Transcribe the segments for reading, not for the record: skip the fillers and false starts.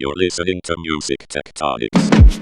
You're listening to Music Tectonics.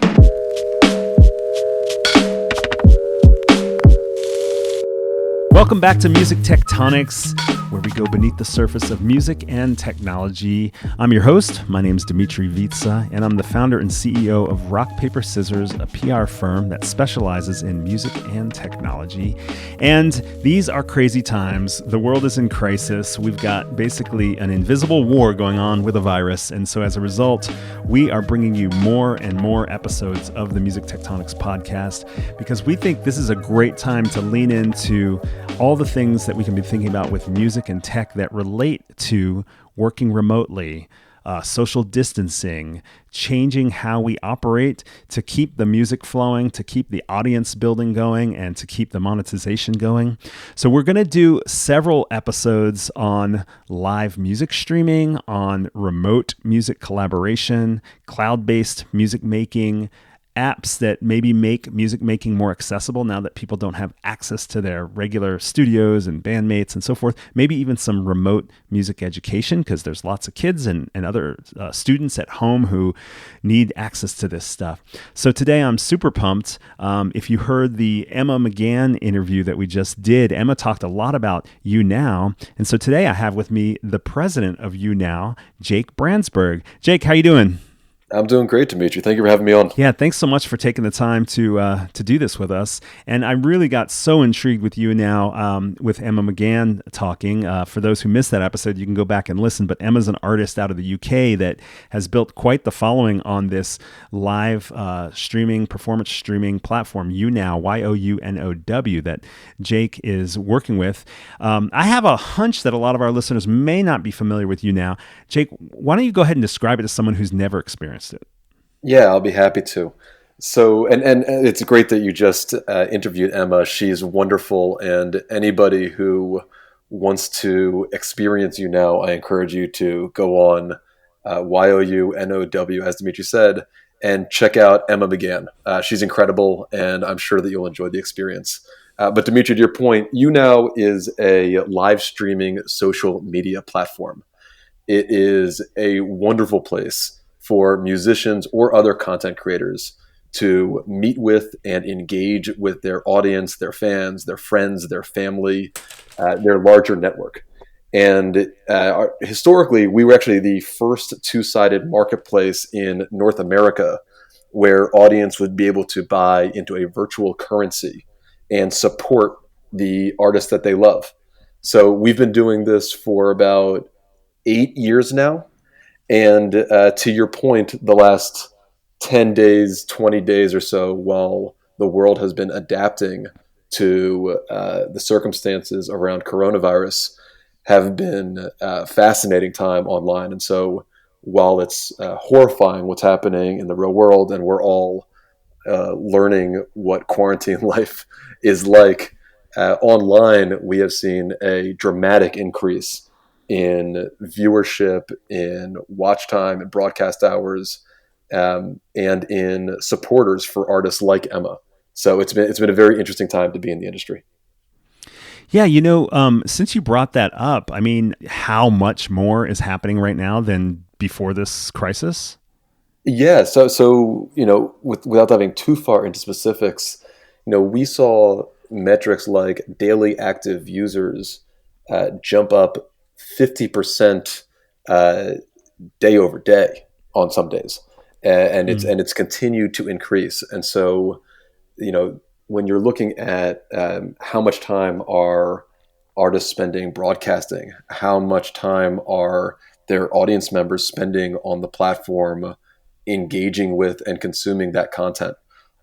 Welcome back to Music Tectonics, where we go beneath the surface of music and technology. I'm your host. My name is Dimitri Vitsa, and I'm the founder and CEO of Rock, Paper, Scissors, a PR firm that specializes in music and technology. And these are crazy times. The world is in crisis. We've got basically an invisible war going on with a virus. And so as a result, we are bringing you more and more episodes of the Music Tectonics podcast because we think this is a great time to lean into all the things that we can be thinking about with music and tech that relate to working remotely, social distancing, changing how we operate to keep the music flowing, to keep the audience building going, and to keep the monetization going. So we're going to do several episodes on live music streaming, on remote music collaboration, cloud-based music making, apps that maybe make music making more accessible now that people don't have access to their regular studios and bandmates and so forth. Maybe even some remote music education because there's lots of kids and other students at home who need access to this stuff. So today I'm super pumped. If you heard the Emma McGann interview that we just did, Emma talked a lot about YouNow. And so today I have with me the president of YouNow, Jake Branzburg. Jake, how you doing? I'm doing great, Dimitri. Thank you for having me on. Yeah, thanks so much for taking the time to do this with us. And I really got so intrigued with YouNow with Emma McGann talking. For those who missed that episode, you can go back and listen. But Emma's an artist out of the UK that has built quite the following on this live streaming, performance streaming platform, YouNow, YOUNOW, that Jake is working with. I have a hunch that a lot of our listeners may not be familiar with YouNow. Jake, why don't you go ahead and describe it to someone who's never experienced it? Yeah, I'll be happy to. So, and it's great that you just interviewed Emma. She's wonderful, and anybody who wants to experience YouNow, I encourage you to go on YOUNOW, as Dimitri said, and check out Emma McGann. She's incredible, and I'm sure that you'll enjoy the experience. But Dimitri, to your point, YouNow is a live streaming social media platform. It is a wonderful place for musicians or other content creators to meet with and engage with their audience, their fans, their friends, their family, their larger network. And historically, we were actually the first two-sided marketplace in North America where audience would be able to buy into a virtual currency and support the artists that they love. So we've been doing this for about 8 years now. And to your point, the last 10 days, 20 days or so, while the world has been adapting to the circumstances around coronavirus, have been a fascinating time online. And so while it's horrifying what's happening in the real world, and we're all learning what quarantine life is like, online, we have seen a dramatic increase in viewership, in watch time, and broadcast hours, and in supporters for artists like Emma. So it's been a very interesting time to be in the industry. Yeah, since you brought that up, I mean, how much more is happening right now than before this crisis? Yeah, so without diving too far into specifics, we saw metrics like daily active users jump up 50% day over day on some days, and it's continued to increase. And so, when you're looking at how much time are artists spending broadcasting, how much time are their audience members spending on the platform, engaging with and consuming that content,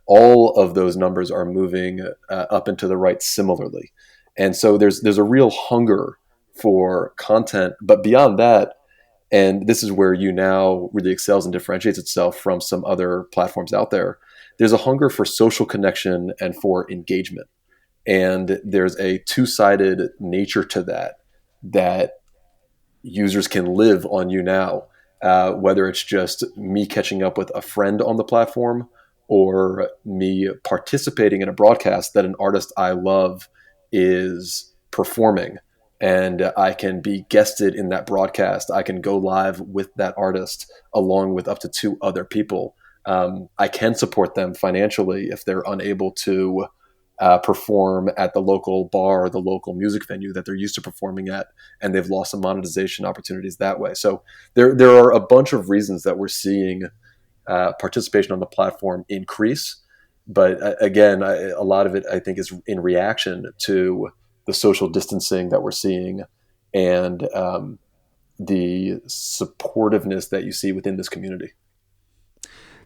all of those numbers are moving up and to the right similarly. And so there's a real hunger for content, but beyond that, and this is where YouNow really excels and differentiates itself from some other platforms out there, there's a hunger for social connection and for engagement. And there's a two-sided nature to that users can live on YouNow, whether it's just me catching up with a friend on the platform or me participating in a broadcast that an artist I love is performing and I can be guested in that broadcast. I can go live with that artist along with up to 2 other people. I can support them financially if they're unable to perform at the local bar or the local music venue that they're used to performing at, and they've lost some monetization opportunities that way. So there are a bunch of reasons that we're seeing participation on the platform increase. But again, a lot of it, I think, is in reaction to the social distancing that we're seeing and the supportiveness that you see within this community.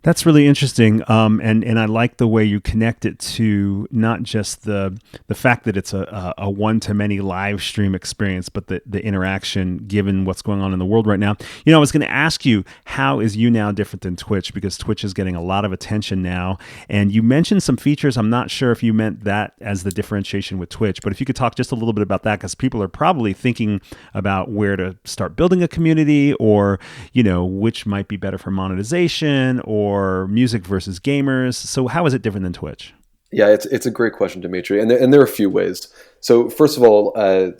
That's really interesting, and I like the way you connect it to not just the fact that it's a one-to-many live stream experience, but the interaction given what's going on in the world right now. You know, I was going to ask you, how is YouNow different than Twitch? Because Twitch is getting a lot of attention now, and you mentioned some features. I'm not sure if you meant that as the differentiation with Twitch, but if you could talk just a little bit about that, because people are probably thinking about where to start building a community, or, you know, which might be better for monetization, or music versus gamers. So how is it different than Twitch? Yeah, it's a great question, Dimitri, and there are a few ways. So first of all,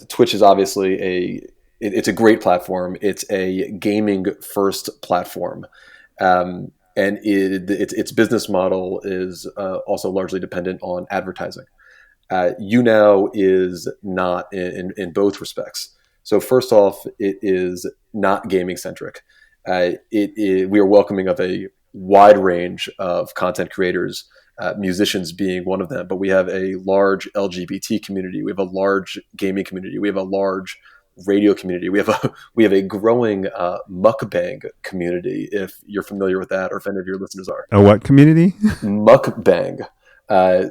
Twitch is obviously it's a great platform. It's a gaming first platform, and its business model is also largely dependent on advertising. YouNow is not in both respects. So first off, it is not gaming centric. We are welcoming of a wide range of content creators, musicians being one of them, but we have a large LGBT community. We have a large gaming community. We have a large radio community. We have a growing mukbang community, if you're familiar with that, or if any of your listeners are. A what community? Mukbang.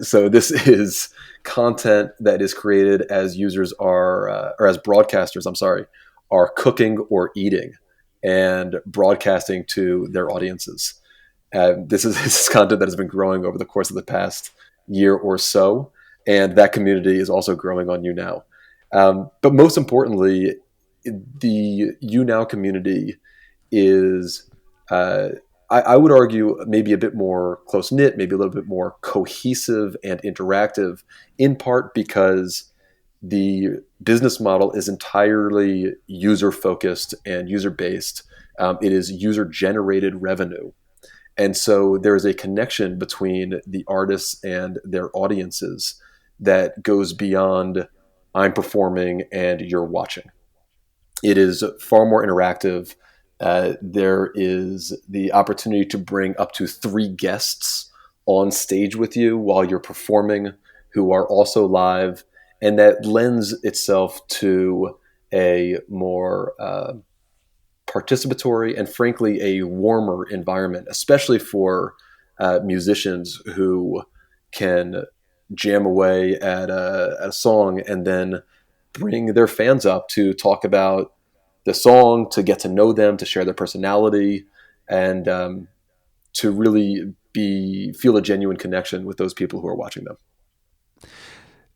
So this is content that is created as users are, or as broadcasters, I'm sorry, are cooking or eating and broadcasting to their audiences. This is content that has been growing over the course of the past year or so, and that community is also growing on YouNow. But most importantly, the YouNow community is, I would argue, maybe a bit more close-knit, maybe a little bit more cohesive and interactive, in part because the business model is entirely user-focused and user-based. It is user-generated revenue. And so there is a connection between the artists and their audiences that goes beyond I'm performing and you're watching. It is far more interactive. There is the opportunity to bring up to 3 guests on stage with you while you're performing who are also live. And that lends itself to a more participatory and frankly a warmer environment, especially for musicians who can jam away at a song and then bring their fans up to talk about the song, to get to know them, to share their personality, and to really feel a genuine connection with those people who are watching them.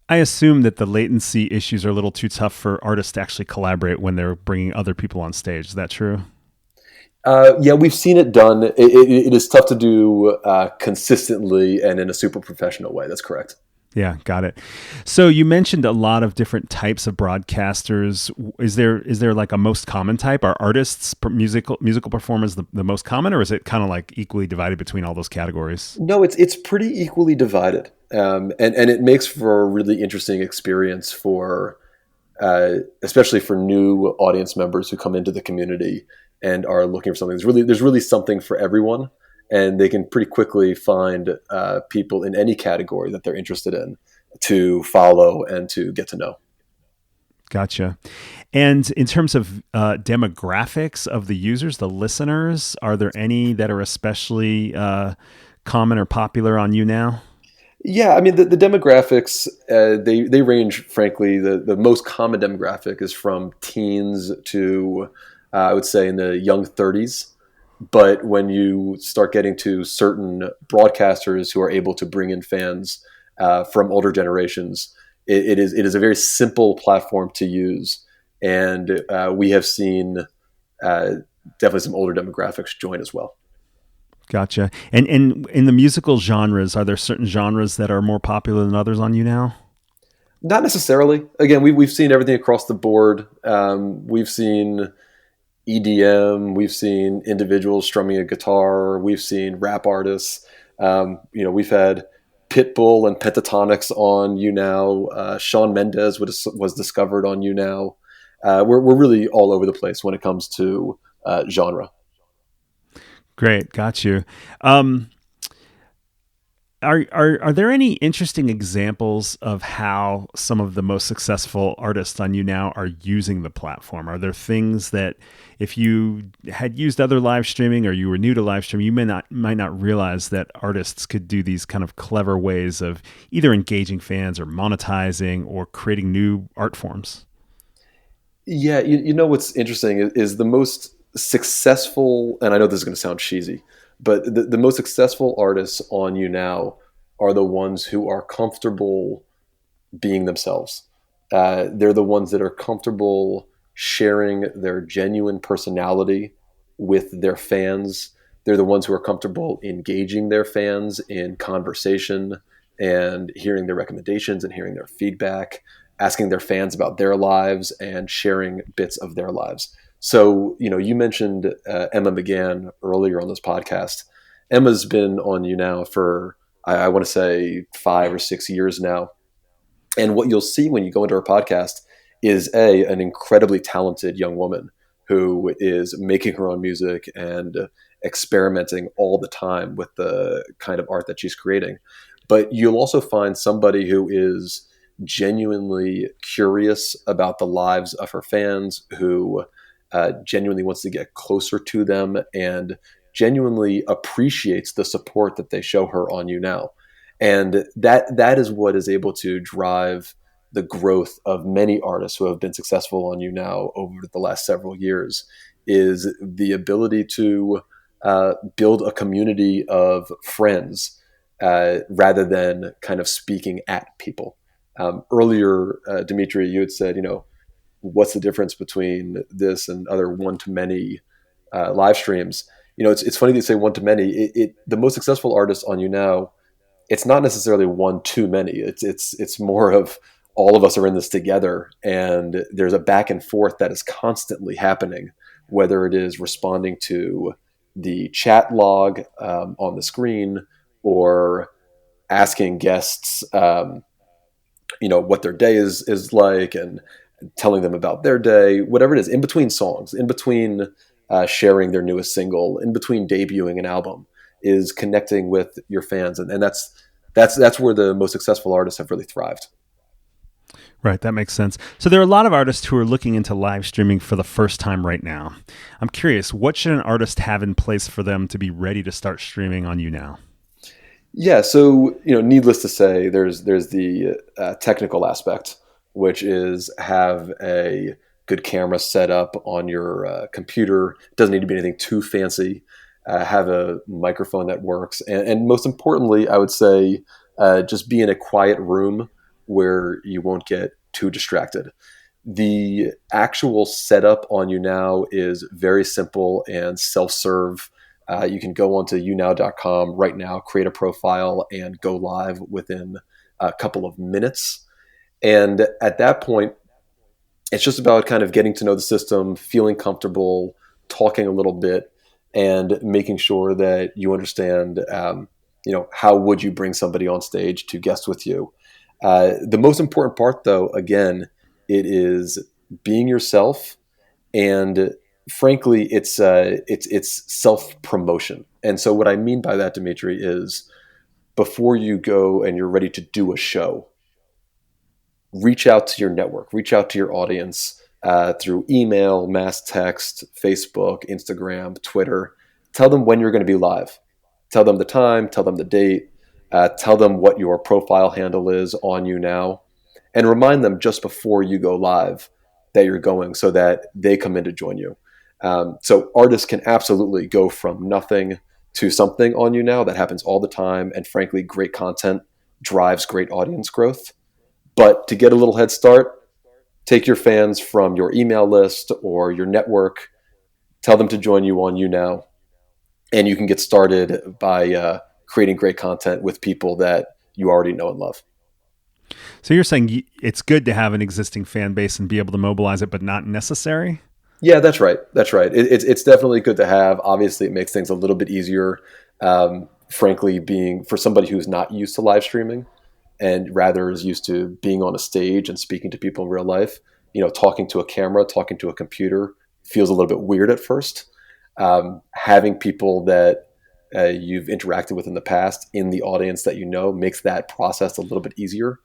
I assume that the latency issues are a little too tough for artists to actually collaborate when they're bringing other people on stage. Is that true? Yeah, we've seen it done. It is tough to do consistently and in a super professional way. That's correct. Yeah, got it. So you mentioned a lot of different types of broadcasters. Is there like a most common type? Are artists, musical performers the most common, or is it kind of like equally divided between all those categories? No, it's pretty equally divided, and it makes for a really interesting experience for, especially for new audience members who come into the community and are looking for something. There's really something for everyone. And they can pretty quickly find people in any category that they're interested in to follow and to get to know. Gotcha. And in terms of demographics of the users, the listeners, are there any that are especially common or popular on YouNow? Yeah, I mean, the demographics, they range, frankly. The most common demographic is from teens to, I would say, in the young 30s. But when you start getting to certain broadcasters who are able to bring in fans from older generations, it is a very simple platform to use. And we have seen definitely some older demographics join as well. Gotcha. And in the musical genres, are there certain genres that are more popular than others on YouNow? Not necessarily. Again, we've seen everything across the board. We've seen EDM. We've seen individuals strumming a guitar. We've seen rap artists. We've had Pitbull and Pentatonics on YouNow. Shawn Mendes was discovered on YouNow. We're really all over the place when it comes to genre. Great, got you. Um, are there any interesting examples of how some of the most successful artists on You Now are using the platform? Are there things that if you had used other live streaming or you were new to live streaming, you might not realize that artists could do these kind of clever ways of either engaging fans or monetizing or creating new art forms? Yeah, you know what's interesting is the most successful, and I know this is going to sound cheesy, but the most successful artists on You Now are the ones who are comfortable being themselves. They're the ones that are comfortable sharing their genuine personality with their fans. They're the ones who are comfortable engaging their fans in conversation and hearing their recommendations and hearing their feedback, asking their fans about their lives and sharing bits of their lives. So, you mentioned Emma McGann earlier on this podcast. Emma's been on You Now for, I want to say, 5 or 6 years now, and what you'll see when you go into her podcast is an incredibly talented young woman who is making her own music and experimenting all the time with the kind of art that she's creating. But you'll also find somebody who is genuinely curious about the lives of her fans, who genuinely wants to get closer to them and genuinely appreciates the support that they show her on You Now. And that is what is able to drive the growth of many artists who have been successful on You Now over the last several years, is the ability to build a community of friends rather than kind of speaking at people. Earlier, Dimitri, you had said, what's the difference between this and other one-to-many live streams? It's funny that you say one-to-many. The most successful artists on You Now, it's not necessarily one too many. It's more of all of us are in this together, and there's a back and forth that is constantly happening, whether it is responding to the chat log on the screen or asking guests, what their day is like, and telling them about their day, whatever it is, in between songs, in between sharing their newest single, in between debuting an album, is connecting with your fans, and that's where the most successful artists have really thrived. Right, that makes sense. So there are a lot of artists who are looking into live streaming for the first time right now. I'm curious, what should an artist have in place for them to be ready to start streaming on You Now? Yeah, so needless to say, there's the technical aspect, which is have a good camera set up on your computer. It doesn't need to be anything too fancy. Have a microphone that works, and most importantly, I would say just be in a quiet room where you won't get too distracted. The actual setup on You Now is very simple and self-serve. You can go onto younow.com right now, create a profile, and go live within a couple of minutes. And at that point, it's just about kind of getting to know the system, feeling comfortable, talking a little bit, and making sure that you understand, how would you bring somebody on stage to guest with you. The most important part, though, again, it is being yourself, and frankly, it's self promotion. And so, what I mean by that, Dimitri, is before you go and you're ready to do a show, reach out to your network, reach out to your audience through email, mass text, Facebook, Instagram, Twitter. Tell them when you're going to be live. Tell them the time, tell them the date, tell them what your profile handle is on You Now, and remind them just before you go live that you're going, so that they come in to join you. So artists can absolutely go from nothing to something on You Now. That happens all the time. And frankly, great content drives great audience growth. But to get a little head start, take your fans from your email list or your network, tell them to join you on You Now, and you can get started by creating great content with people that you already know and love. So you're saying it's good to have an existing fan base and be able to mobilize it, but not necessary? Yeah, that's right. That's right. It's definitely good to have. Obviously, it makes things a little bit easier. Frankly, being for somebody who's not used to live streaming and rather is used to being on a stage and speaking to people in real life, talking to a camera, talking to a computer feels a little bit weird at first. Having people that you've interacted with in the past in the audience that makes that process a little bit easier.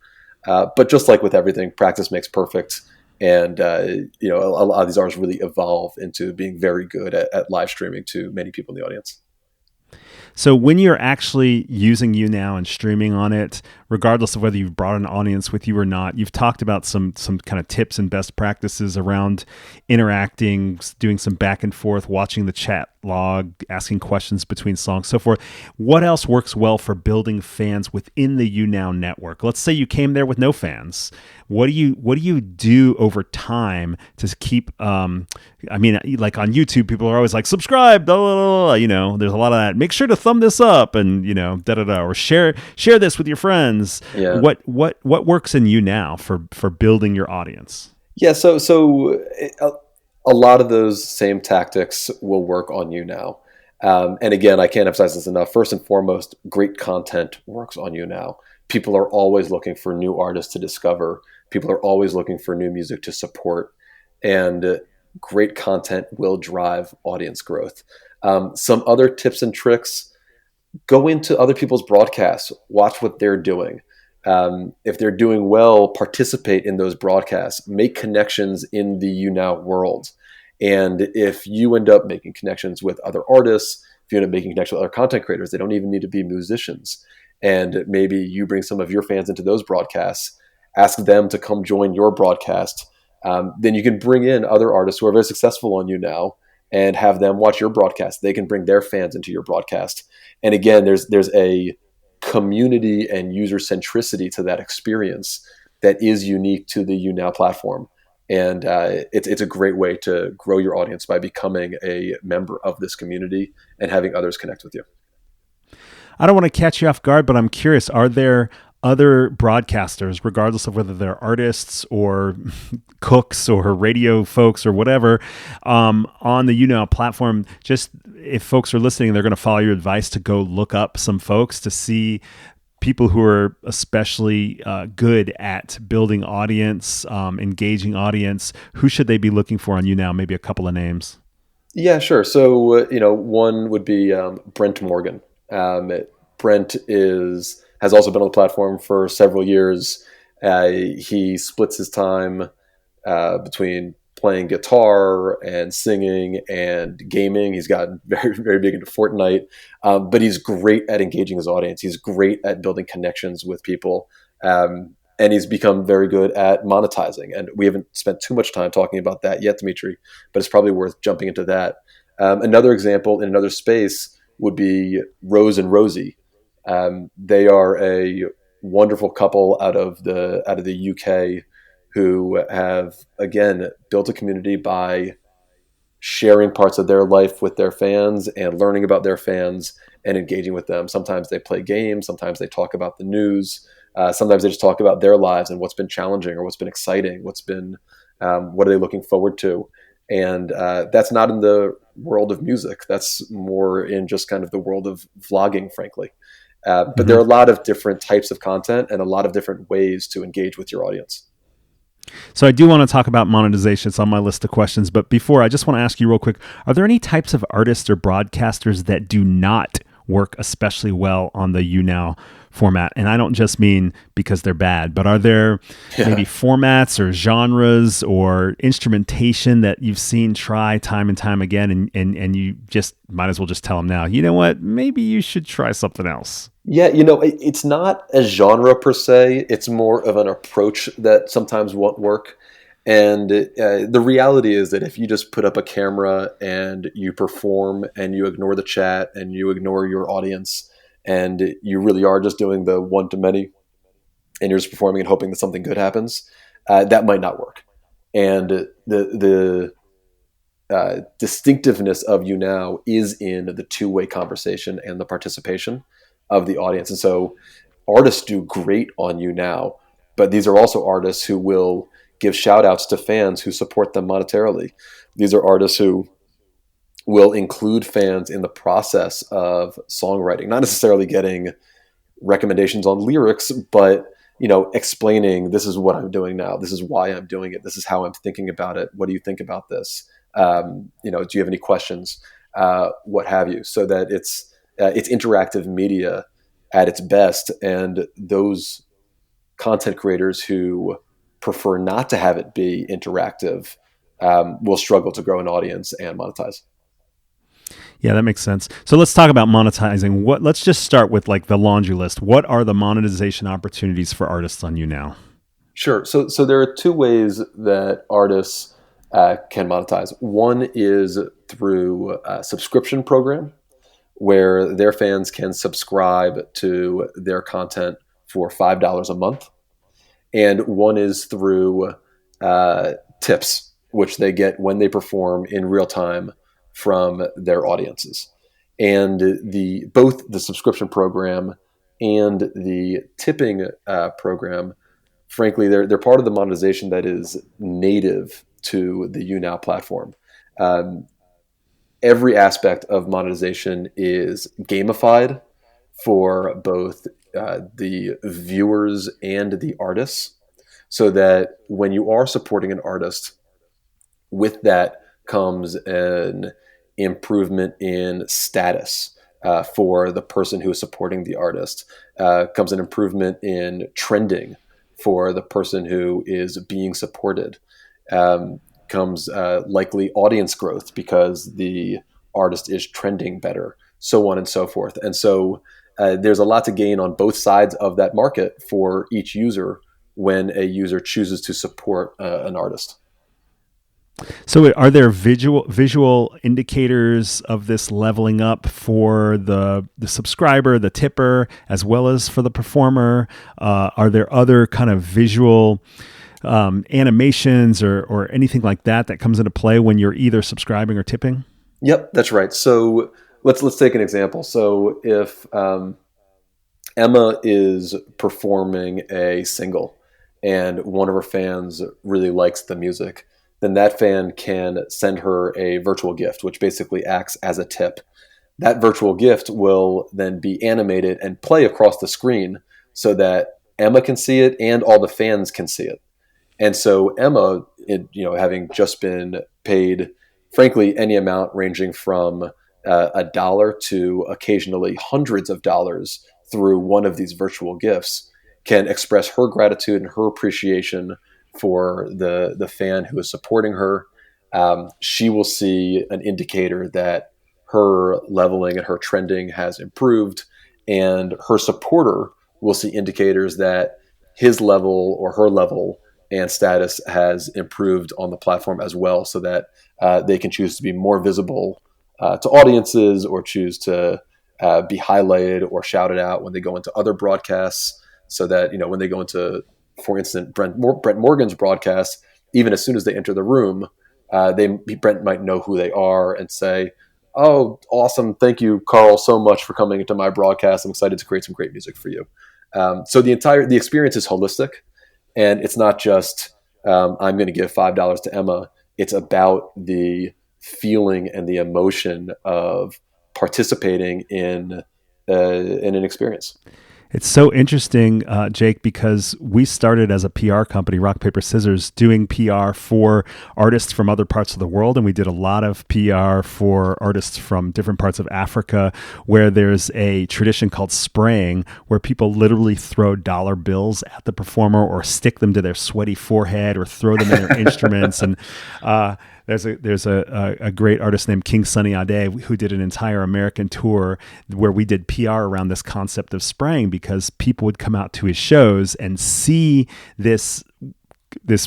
But just like with everything, practice makes perfect. And, a lot of these artists really evolve into being very good at live streaming to many people in the audience. So when you're actually using YouNow and streaming on it, regardless of whether you've brought an audience with you or not, you've talked about some kind of tips and best practices around interacting, doing some back and forth, watching the chat log, asking questions between songs, so forth. What else works well for building fans within the YouNow network? Let's say you came there with no fans. What do you do over time to keep? Like on YouTube, people are always like, subscribe, blah, blah, blah, there's a lot of that. Make sure to thumb this up and da da da, or share this with your friends. Yeah. What works in YouNow for building your audience? Yeah. So a lot of those same tactics will work on YouNow. And again, I can't emphasize this enough. First and foremost, great content works on YouNow. People are always looking for new artists to discover. People are always looking for new music to support. And great content will drive audience growth. Some other tips and tricks: go into other people's broadcasts, watch what they're doing. If they're doing well, participate in those broadcasts, make connections in the YouNow world. And if you end up making connections with other artists, if you end up making connections with other content creators, they don't even need to be musicians. And maybe you bring some of your fans into those broadcasts, ask them to come join your broadcast. Then you can bring in other artists who are very successful on YouNow and have them watch your broadcast. They can bring their fans into your broadcast. And again, there's a community and user centricity to that experience that is unique to the YouNow platform. And it's a great way to grow your audience by becoming a member of this community and having others connect with you. I don't want to catch you off guard, but I'm curious, are there other broadcasters, regardless of whether they're artists or cooks or radio folks or whatever, on the YouNow platform? Just if folks are listening, they're going to follow your advice to go look up some folks to see people who are especially good at building audience, engaging audience. Who should they be looking for on YouNow? Maybe a couple of names. Yeah, sure. So, one would be Brent Morgan. Brent has also been on the platform for several years. He splits his time between playing guitar and singing and gaming. He's gotten very, very big into Fortnite, but he's great at engaging his audience. He's great at building connections with people. And he's become very good at monetizing. And we haven't spent too much time talking about that yet, Dimitri, but it's probably worth jumping into that. Another example in another space would be Ros and Rosie. They are a wonderful couple out of the UK who have, again, built a community by sharing parts of their life with their fans and learning about their fans and engaging with them. Sometimes they play games. Sometimes they talk about the news. Sometimes they just talk about their lives and what's been challenging or what's been exciting, what are they looking forward to. And that's not in the world of music. That's more in just kind of the world of vlogging, frankly. But there are a lot of different types of content and a lot of different ways to engage with your audience. So I do want to talk about monetization. It's on my list of questions. But before, I just want to ask you real quick, are there any types of artists or broadcasters that do not work especially well on the YouNow format? And I don't just mean because they're bad, but are there maybe formats or genres or instrumentation that you've seen try time and time again, and you just might as well just tell them now, you know what, maybe you should try something else? Yeah, it's not a genre per se. It's more of an approach that sometimes won't work. And the reality is that if you just put up a camera and you perform and you ignore the chat and you ignore your audience and you really are just doing the one-to-many and you're just performing and hoping that something good happens, that might not work. And the distinctiveness of YouNow is in the two-way conversation and the participation of the audience. And so artists do great on YouNow, But these are also artists who will give shout outs to fans who support them monetarily. These are artists who will include fans in the process of songwriting, not necessarily getting recommendations on lyrics, but explaining, this is what I'm doing now, this is why I'm doing it, this is how I'm thinking about it, what do you think about this, do you have any questions, what have you, so that it's interactive media at its best. And those content creators who prefer not to have it be interactive will struggle to grow an audience and monetize. Yeah, that makes sense. So let's talk about monetizing. Let's just start with like the laundry list. What are the monetization opportunities for artists on YouNow? Sure. So there are two ways that artists can monetize. One is through a subscription program, where their fans can subscribe to their content for $5 a month. And one is through tips, which they get when they perform in real time from their audiences. And both the subscription program and the tipping program, frankly, they're part of the monetization that is native to the YouNow platform. Every aspect of monetization is gamified for both the viewers and the artists, so that when you are supporting an artist, with that comes an improvement in status for the person who is supporting the artist, comes an improvement in trending for the person who is being supported, comes likely audience growth because the artist is trending better, so on and so forth. And so there's a lot to gain on both sides of that market for each user when a user chooses to support an artist. So are there visual indicators of this leveling up for the subscriber, the tipper, as well as for the performer? Are there other kind of visual animations or anything like that comes into play when you're either subscribing or tipping? Yep, that's right. So let's take an example. So if Emma is performing a single and one of her fans really likes the music, then that fan can send her a virtual gift, which basically acts as a tip. That virtual gift will then be animated and play across the screen so that Emma can see it and all the fans can see it. And so Emma, having just been paid, frankly, any amount ranging from $1 to occasionally hundreds of dollars through one of these virtual gifts, can express her gratitude and her appreciation for the fan who is supporting her. She will see an indicator that her leveling and her trending has improved, and her supporter will see indicators that his level or her level and status has improved on the platform as well, so that they can choose to be more visible to audiences, or choose to be highlighted or shouted out when they go into other broadcasts, so that when they go into, for instance, Brent Morgan's broadcast, even as soon as they enter the room, Brent might know who they are and say, "Oh, awesome! Thank you, Carl, so much for coming into my broadcast. I'm excited to create some great music for you." So the experience is holistic, and it's not just I'm going to give $5 to Emma. It's about the feeling and the emotion of participating in an experience. It's so interesting, Jake, because we started as a PR company, Rock, Paper, Scissors, doing PR for artists from other parts of the world. And we did a lot of PR for artists from different parts of Africa, where there's a tradition called spraying, where people literally throw dollar bills at the performer or stick them to their sweaty forehead or throw them in their instruments. And there's a great artist named King Sunny Ade who did an entire American tour where we did PR around this concept of spraying, because people would come out to his shows and see this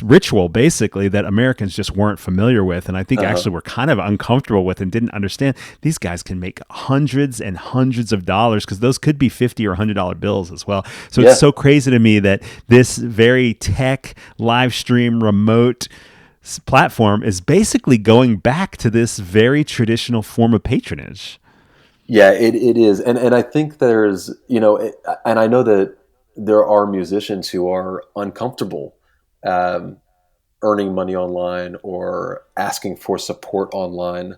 ritual basically that Americans just weren't familiar with, and I think actually were kind of uncomfortable with and didn't understand. These guys can make hundreds and hundreds of dollars, because those could be $50 or $100 bills as well. So It's so crazy to me that this very tech live stream remote platform is basically going back to this very traditional form of patronage. Yeah, it is. And I think there's, and I know that there are musicians who are uncomfortable um, earning money online or asking for support online,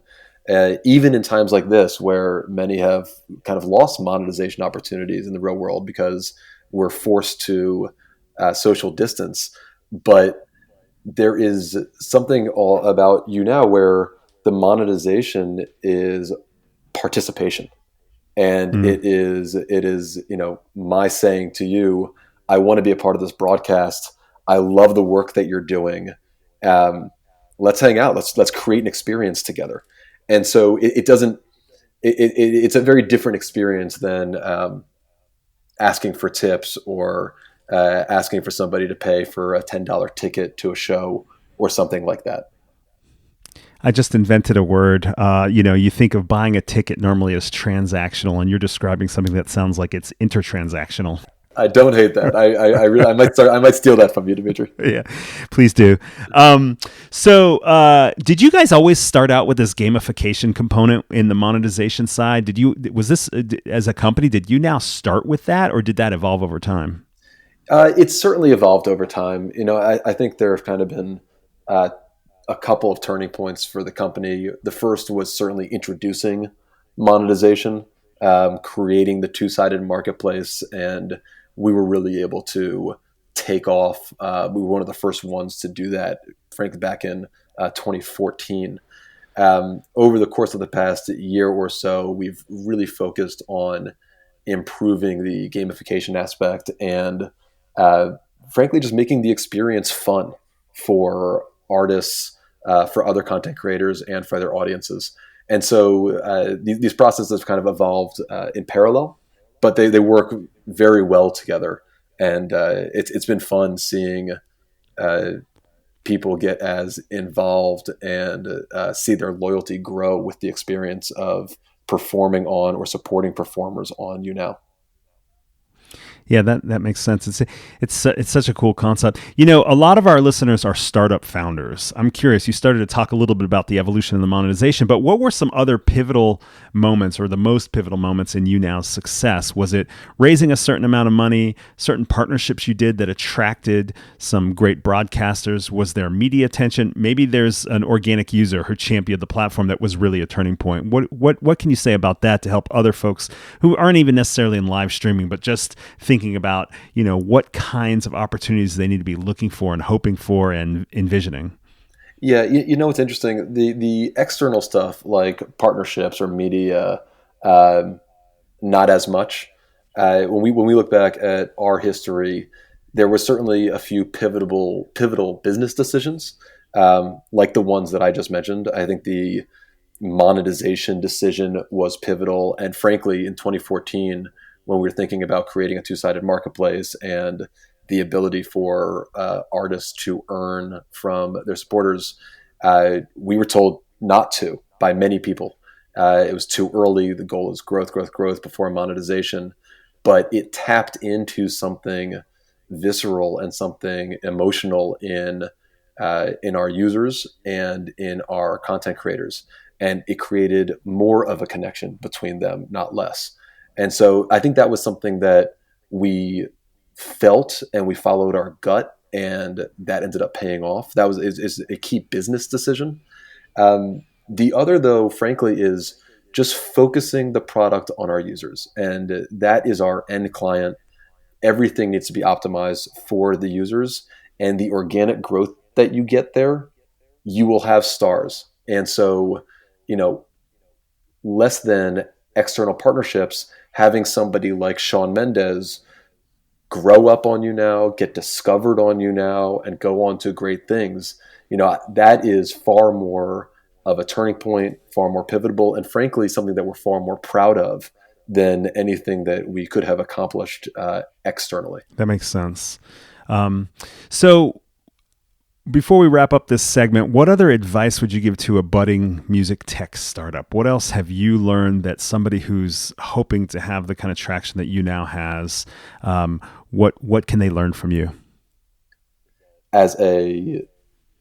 even in times like this where many have kind of lost monetization opportunities in the real world because we're forced to social distance. But there is something all about YouNow where the monetization is participation, and Mm. it is my saying to you, I want to be a part of this broadcast. I love the work that you're doing. um, let's hang out, let's create an experience together. And so it doesn't it's a very different experience than asking for tips or asking for somebody to pay for a $10 ticket to a show or something like that. I just invented a word. You think of buying a ticket normally as transactional, and you're describing something that sounds like it's intertransactional. I don't hate that. I really I might steal that from you, Dimitri. Yeah, please do. Did you guys always start out with this gamification component in the monetization side? Was this as a company? Did you now start with that, or did that evolve over time? It's certainly evolved over time. I think there have kind of been uh, a couple of turning points for the company. The first was certainly introducing monetization, creating the two-sided marketplace, and we were really able to take off. We were one of the first ones to do that, frankly, back in 2014. Over the course of the past year or so, we've really focused on improving the gamification aspect and, uh, frankly, just making the experience fun for artists, for other content creators, and for their audiences. And so these processes have kind of evolved in parallel, but they work very well together. And it's been fun seeing uh, people get as involved and see their loyalty grow with the experience of performing on or supporting performers on YouNow. Yeah, that makes sense. It's such a cool concept. A lot of our listeners are startup founders. I'm curious. You started to talk a little bit about the evolution of the monetization, but what were some other pivotal moments, or the most pivotal moments in YouNow's success? Was it raising a certain amount of money, certain partnerships you did that attracted some great broadcasters? Was there media attention? Maybe there's an organic user who championed the platform that was really a turning point. What can you say about that to help other folks who aren't even necessarily in live streaming, but just thinking about what kinds of opportunities they need to be looking for and hoping for and envisioning? Yeah, you know what's interesting? The external stuff like partnerships or media, um, not as much. When we look back at our history, there was certainly a few pivotal business decisions, like the ones that I just mentioned. I think the monetization decision was pivotal, and frankly, in 2014, when we were thinking about creating a two-sided marketplace and the ability for artists to earn from their supporters, we were told not to by many people. It was too early. The goal is growth, growth, growth before monetization. But it tapped into something visceral and something emotional in our users and in our content creators, and it created more of a connection between them, not less. And so I think that was something that we felt and we followed our gut, and that ended up paying off. That is a key business decision. The other, though, frankly, is just focusing the product on our users, and that is our end client. Everything needs to be optimized for the users, and the organic growth that you get there, you will have stars. And so, you know, less than external partnerships, having somebody like Shawn Mendes grow up on YouNow, get discovered on YouNow, and go on to great things, that is far more of a turning point, far more pivotal, and frankly, something that we're far more proud of than anything that we could have accomplished externally. That makes sense. So before we wrap up this segment, what other advice would you give to a budding music tech startup? What else have you learned that somebody who's hoping to have the kind of traction that YouNow has, what can they learn from you? As a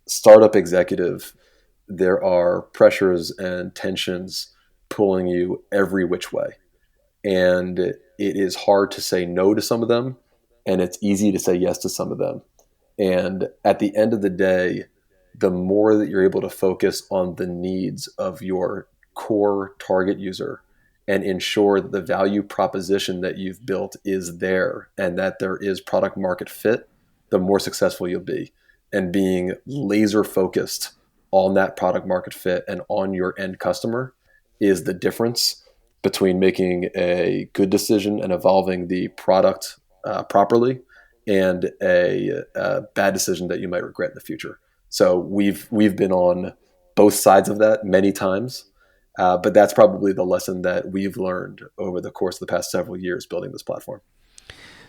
startup executive, there are pressures and tensions pulling you every which way. And it is hard to say no to some of them. and it's easy to say yes to some of them. And at the end of the day, the more that you're able to focus on the needs of your core target user and ensure that the value proposition that you've built is there and that there is product market fit, the more successful you'll be. And being laser focused on that product market fit and on your end customer is the difference between making a good decision and evolving the product properly and a bad decision that you might regret in the future. So we've been on both sides of that many times, but that's probably the lesson that we've learned over the course of the past several years building this platform.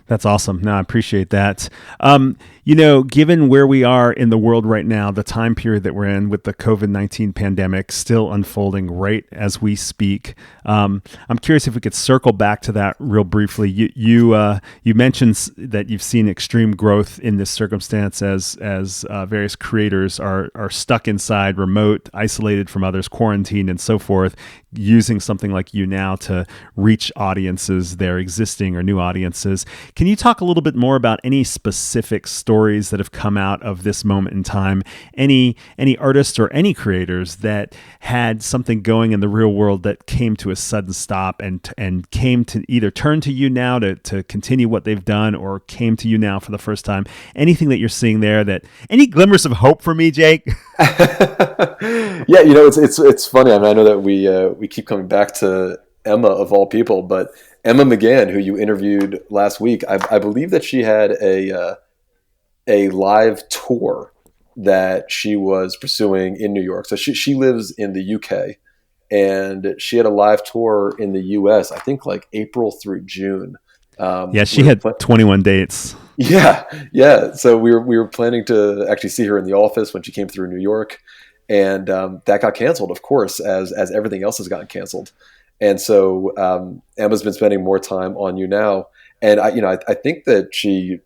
That's awesome. No, I appreciate that. Given where we are in the world right now, the time period that we're in with the COVID-19 pandemic still unfolding right as we speak, I'm curious if we could circle back to that real briefly. You mentioned that you've seen extreme growth in this circumstance as various creators are stuck inside, remote, isolated from others, quarantined, and so forth, using something like YouNow to reach audiences, their existing or new audiences. Can you talk a little bit more about any specific stories that have come out of this moment in time? Any artists or any creators that had something going in the real world that came to a sudden stop and came to either turn to YouNow to continue what they've done or came to YouNow for the first time? Anything that you're seeing there any glimmers of hope for me, Jake? Yeah, it's funny. I mean, I know that we keep coming back to Emma of all people, but Emma McGann, who you interviewed last week, I believe that she had a live tour that she was pursuing in New York. So she lives in the UK, and she had a live tour in the US, I think like April through June. She had 21 dates. Yeah. So we were planning to actually see her in the office when she came through New York, and that got canceled, of course, as everything else has gotten canceled. And so Emma's been spending more time on YouNow, and I think that she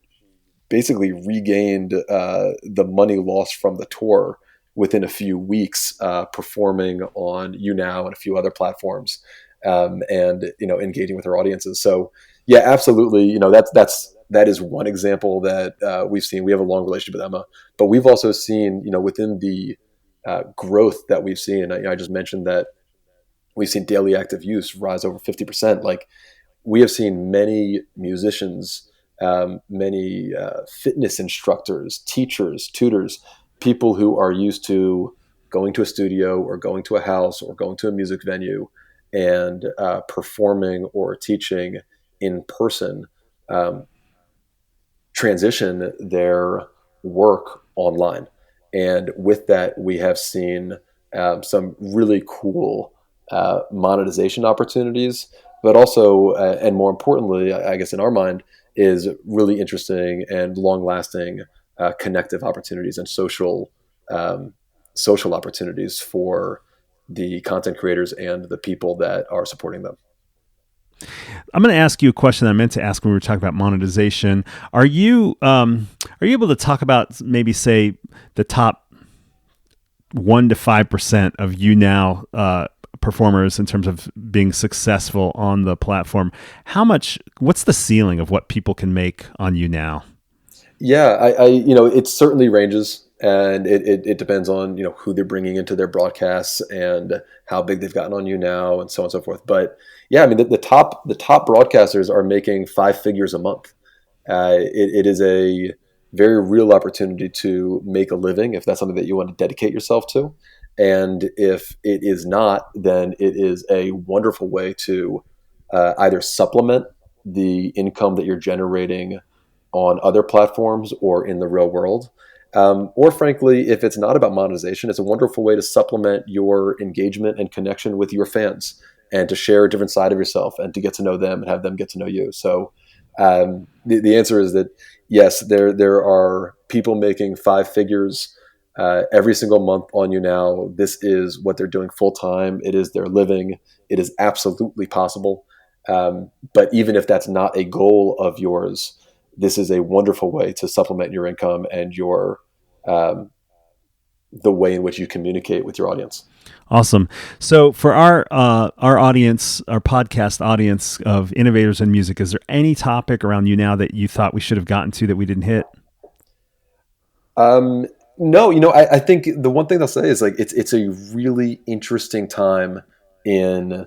basically regained the money lost from the tour within a few weeks, performing on YouNow and a few other platforms, and engaging with her audiences. So yeah, absolutely. That is one example that we've seen. We have a long relationship with Emma, but we've also seen within the growth that we've seen. I just mentioned that we've seen daily active use rise over 50%. Like, we have seen many musicians, many fitness instructors, teachers, tutors, people who are used to going to a studio or going to a house or going to a music venue and performing or teaching in person, transition their work online. And with that, we have seen some really cool monetization opportunities, but also, and more importantly, I guess in our mind, is really interesting and long-lasting connective opportunities and social opportunities for the content creators and the people that are supporting them. I'm going to ask you a question that I meant to ask when we were talking about monetization. Are you able to talk about maybe, say, the top 1 to 5% of YouNow performers in terms of being successful on the platform? What's the ceiling of what people can make on YouNow? Yeah, it certainly ranges, and it depends on who they're bringing into their broadcasts and how big they've gotten on YouNow and so on and so forth. But yeah, I mean the top broadcasters are making 5 figures a month. It is a very real opportunity to make a living if that's something that you want to dedicate yourself to. And if it is not, then it is a wonderful way to either supplement the income that you're generating on other platforms or in the real world. Or frankly, if it's not about monetization, it's a wonderful way to supplement your engagement and connection with your fans and to share a different side of yourself and to get to know them and have them get to know you. So the answer is that, yes, there are people making 5 figures every single month on YouNow. This is what they're doing full time. It is their living. It is absolutely possible. But even if that's not a goal of yours, this is a wonderful way to supplement your income and your the way in which you communicate with your audience. Awesome. So for our audience, our podcast audience of innovators in music, is there any topic around YouNow that you thought we should have gotten to that we didn't hit? No, I think the one thing I'll say is like it's a really interesting time in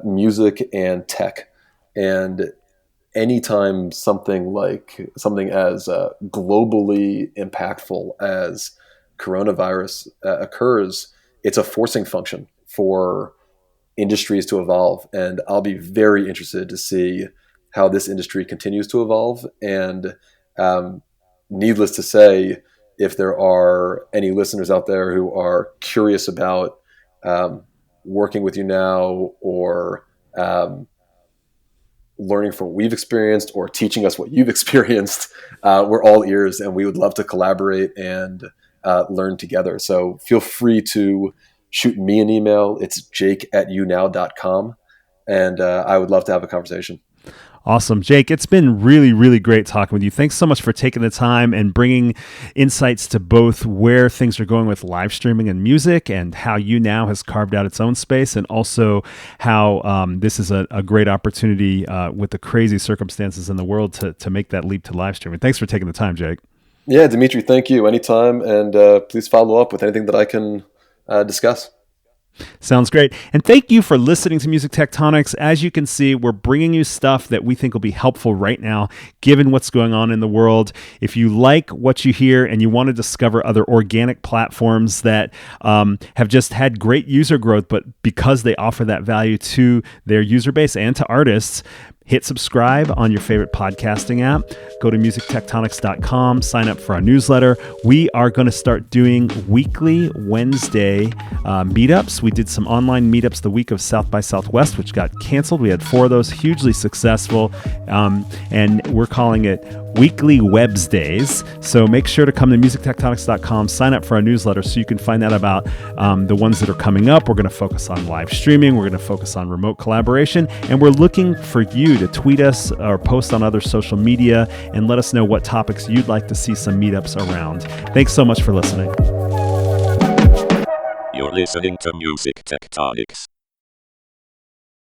music and tech, and anytime something as globally impactful as coronavirus occurs, it's a forcing function for industries to evolve. And I'll be very interested to see how this industry continues to evolve. And needless to say, if there are any listeners out there who are curious about working with YouNow or learning from what we've experienced or teaching us what you've experienced, we're all ears, and we would love to collaborate and learn together. So feel free to shoot me an email. It's jake@younow.com. And I would love to have a conversation. Awesome. Jake, it's been really, really great talking with you. Thanks so much for taking the time and bringing insights to both where things are going with live streaming and music and how YouNow has carved out its own space, and also how this is a great opportunity with the crazy circumstances in the world to make that leap to live streaming. Thanks for taking the time, Jake. Yeah, Dimitri, thank you. Anytime. And please follow up with anything that I can discuss. Sounds great. And thank you for listening to Music Tectonics. As you can see, we're bringing you stuff that we think will be helpful right now, given what's going on in the world. If you like what you hear and you want to discover other organic platforms that have just had great user growth, but because they offer that value to their user base and to artists, hit subscribe on your favorite podcasting app. Go to musictectonics.com, sign up for our newsletter. We are going to start doing weekly Wednesday meetups. We did some online meetups the week of South by Southwest, which got canceled. We had 4 of those, hugely successful. And we're calling it Weekly Webs Days. So make sure to come to musictectonics.com, sign up for our newsletter so you can find out about the ones that are coming up. We're going to focus on live streaming. We're going to focus on remote collaboration. And we're looking for you to tweet us or post on other social media and let us know what topics you'd like to see some meetups around. Thanks so much for listening. You're listening to Music Tectonics.